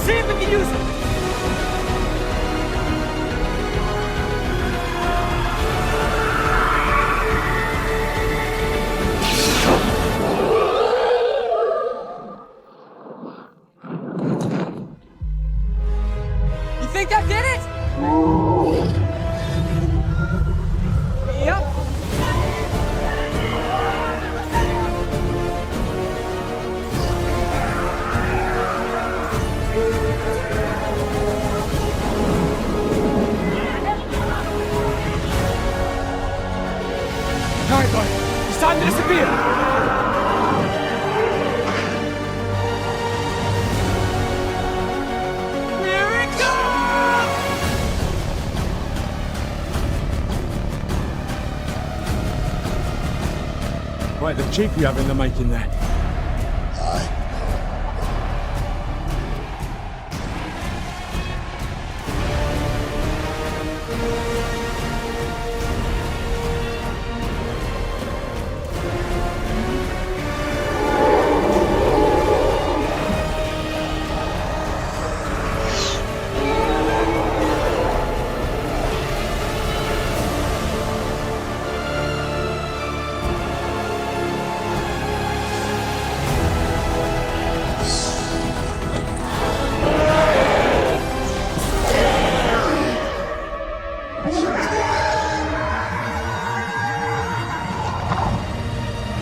See if we can use it! You think that did it? Yep. All right, buddy. It's time to disappear. Here it comes! Quite the cheek you have in the making there.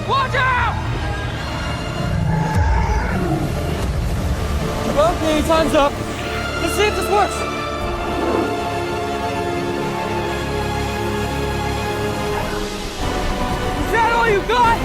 Watch out! Okay, time's up. Let's see if this works. Is that all you got?